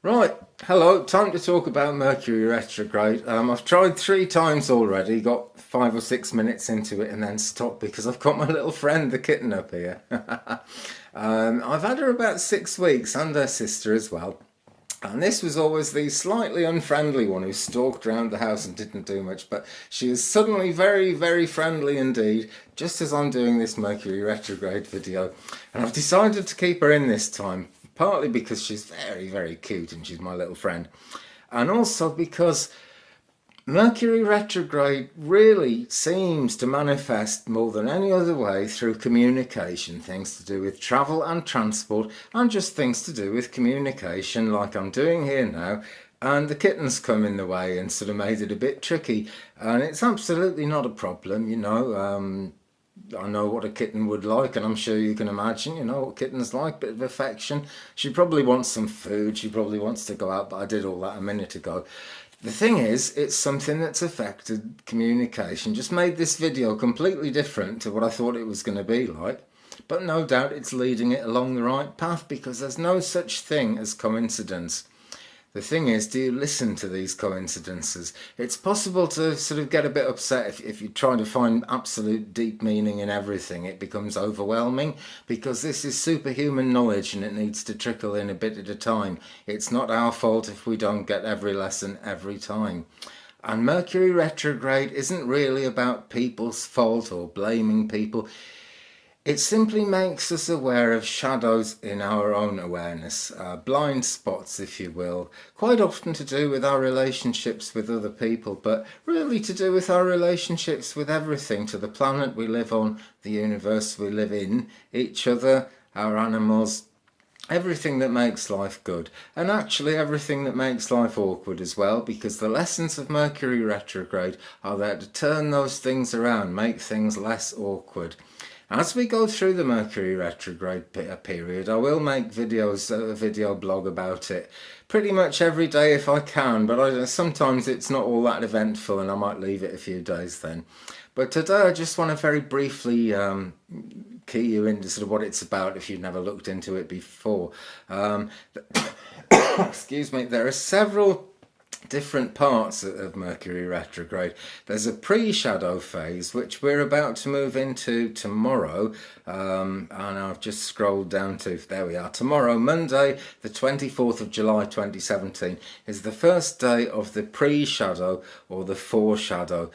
Right, hello, time to talk about Mercury retrograde. I've tried 3 times already, got 5 or 6 minutes into it and then stopped because I've got my little friend, the kitten, up here. I've had her about 6 weeks and her sister as well. And this was always the slightly unfriendly one who stalked around the house and didn't do much, but she is suddenly very, very friendly indeed, just as I'm doing this Mercury retrograde video. And I've decided to keep her in this time, partly because she's very, very cute and she's my little friend, and also because Mercury retrograde really seems to manifest more than any other way through communication, things to do with travel and transport, and just things to do with communication like I'm doing here now. And the kittens come in the way and sort of made it a bit tricky. And it's absolutely not a problem. I know what a kitten would like, and I'm sure you can imagine, what kittens like, bit of affection. She probably wants some food, she probably wants to go out, but I did all that a minute ago. The thing is, it's something that's affected communication, just made this video completely different to what I thought it was going to be like. But no doubt it's leading it along the right path because there's no such thing as coincidence. The thing is, do you listen to these coincidences? It's possible to sort of get a bit upset if you try to find absolute deep meaning in everything. It becomes overwhelming because this is superhuman knowledge and it needs to trickle in a bit at a time. It's not our fault if we don't get every lesson every time. And Mercury retrograde isn't really about people's fault or blaming people. It simply makes us aware of shadows in our own awareness, blind spots, if you will, quite often to do with our relationships with other people, but really to do with our relationships with everything, to the planet we live on, the universe we live in, each other, our animals, everything that makes life good, and actually everything that makes life awkward as well, because the lessons of Mercury retrograde are there to turn those things around, make things less awkward. As we go through the Mercury retrograde period, I will make videos, a video blog about it pretty much every day if I can, but sometimes it's not all that eventful and I might leave it a few days then. But today I just want to very briefly key you into sort of what it's about if you've never looked into it before. Excuse me, there are several different parts of Mercury retrograde. There's a pre-shadow phase which we're about to move into tomorrow, and I've just scrolled down to, there we are, tomorrow, Monday the 24th of July 2017 is the first day of the pre-shadow or the foreshadow.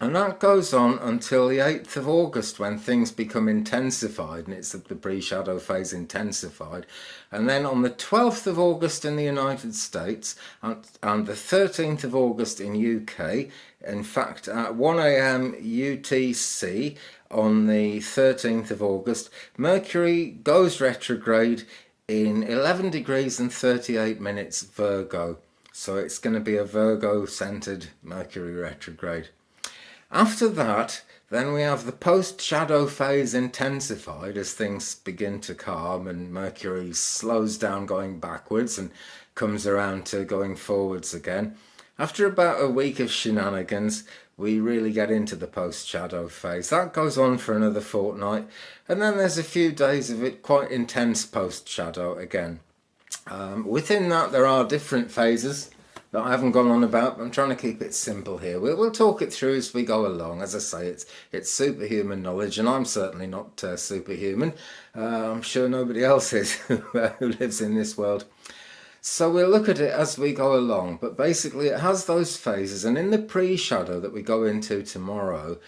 And that goes on until the 8th of August when things become intensified, and it's the pre-shadow phase intensified. And then on the 12th of August in the United States and the 13th of August in UK, in fact at 1 a.m. UTC on the 13th of August, Mercury goes retrograde in 11 degrees and 38 minutes Virgo. So it's going to be a Virgo-centered Mercury retrograde. After that, then we have the post-shadow phase intensified as things begin to calm and Mercury slows down going backwards and comes around to going forwards again. After about a week of shenanigans, we really get into the post-shadow phase. That goes on for another fortnight, and then there's a few days of it quite intense post-shadow again. Within that, there are different phases that I haven't gone on about. I'm trying to keep it simple here. We'll talk it through as we go along. As I say, it's superhuman knowledge, and I'm certainly not superhuman. I'm sure nobody else is who lives in this world. So we'll look at it as we go along. But basically, it has those phases, and in the pre-shadow that we go into tomorrow,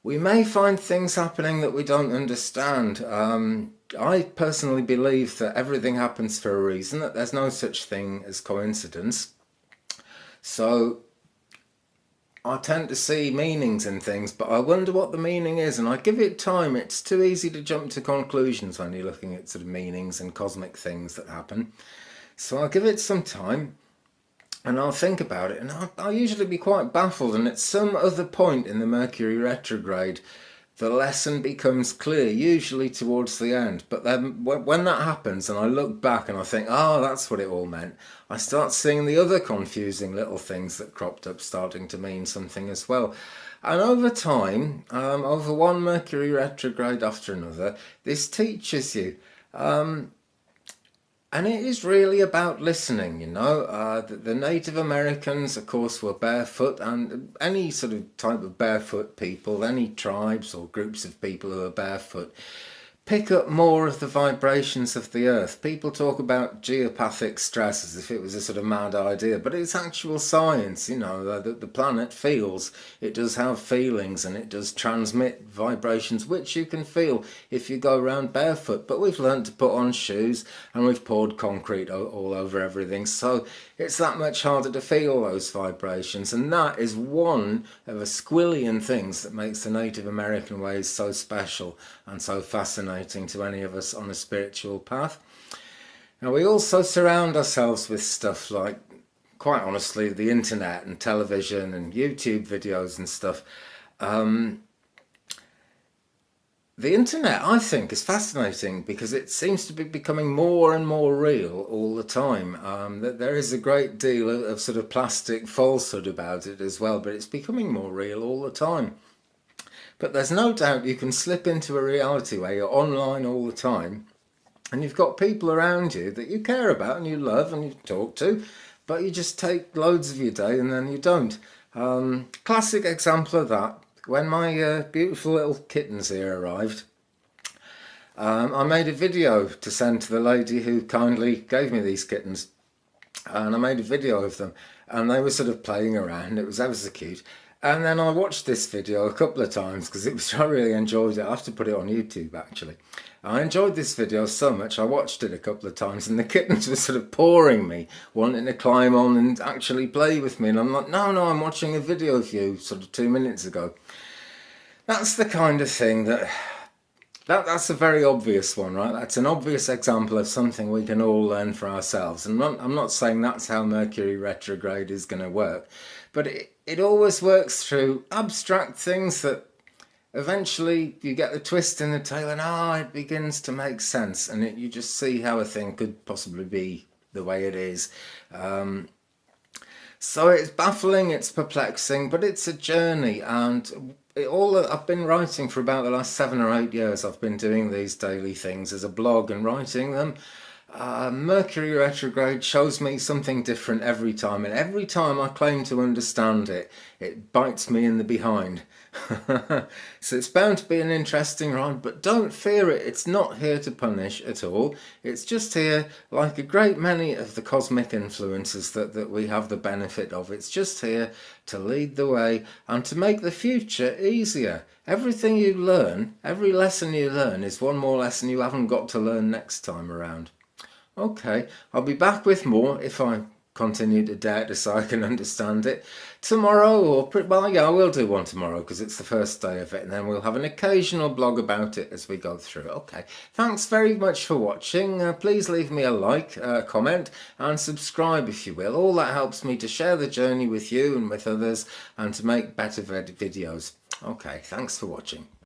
we may find things happening that we don't understand. I personally believe that everything happens for a reason, that there's no such thing as coincidence. So I tend to see meanings in things, but I wonder what the meaning is, and I give it time. It's too easy to jump to conclusions when you're looking at sort of meanings and cosmic things that happen. So I'll give it some time and I'll think about it, and I'll usually be quite baffled, and at some other point in the Mercury retrograde the lesson becomes clear, usually towards the end. But then when that happens and I look back and I think, oh, that's what it all meant, I start seeing the other confusing little things that cropped up starting to mean something as well. And over time, over one Mercury retrograde after another, this teaches you. And it is really about listening, you know. The Native Americans, of course, were barefoot, and any sort of type of barefoot people, any tribes or groups of people who are barefoot, pick up more of the vibrations of the earth. People talk about geopathic stress as if it was a sort of mad idea, but it's actual science, you know, that the planet feels. It does have feelings and it does transmit vibrations which you can feel if you go around barefoot. But we've learned to put on shoes and we've poured concrete all over everything, so it's that much harder to feel those vibrations. And that is one of a squillion things that makes the Native American ways so special and so fascinating to any of us on a spiritual path. Now, we also surround ourselves with stuff like, quite honestly, the internet and television and YouTube videos and stuff. The internet, I think, is fascinating because it seems to be becoming more and more real all the time. That there is a great deal of sort of plastic falsehood about it as well, but it's becoming more real all the time. But there's no doubt you can slip into a reality where you're online all the time and you've got people around you that you care about and you love and you talk to, but you just take loads of your day and then you don't. Classic example of that, when my beautiful little kittens here arrived, I made a video to send to the lady who kindly gave me these kittens, and I made a video of them and they were sort of playing around. It was ever so cute. And then I watched this video a couple of times because I really enjoyed it. I have to put it on YouTube actually. I enjoyed this video so much I watched it a couple of times, and the kittens were sort of pouring me, wanting to climb on and actually play with me. And I'm like, no, I'm watching a video of you sort of 2 minutes ago. That's the kind of thing that's a very obvious one, right? That's an obvious example of something we can all learn for ourselves. And I'm not saying that's how Mercury retrograde is going to work, but it always works through abstract things that eventually you get the twist in the tail and it begins to make sense, and you just see how a thing could possibly be the way it is. So it's baffling, it's perplexing, but it's a journey. And I've been writing for about the last 7 or 8 years. I've been doing these daily things as a blog and writing them. Mercury retrograde shows me something different every time, and every time I claim to understand it, it bites me in the behind. So it's bound to be an interesting ride, but don't fear it. It's not here to punish at all. It's just here, like a great many of the cosmic influences that we have the benefit of. It's just here to lead the way and to make the future easier. Everything you learn, every lesson you learn is one more lesson you haven't got to learn next time around. Okay, I'll be back with more if I continue to doubt it so I can understand it tomorrow, I will do one tomorrow because it's the first day of it, and then we'll have an occasional blog about it as we go through. Okay, thanks very much for watching. Please leave me a like, comment and subscribe if you will. All that helps me to share the journey with you and with others and to make better videos. Okay, thanks for watching.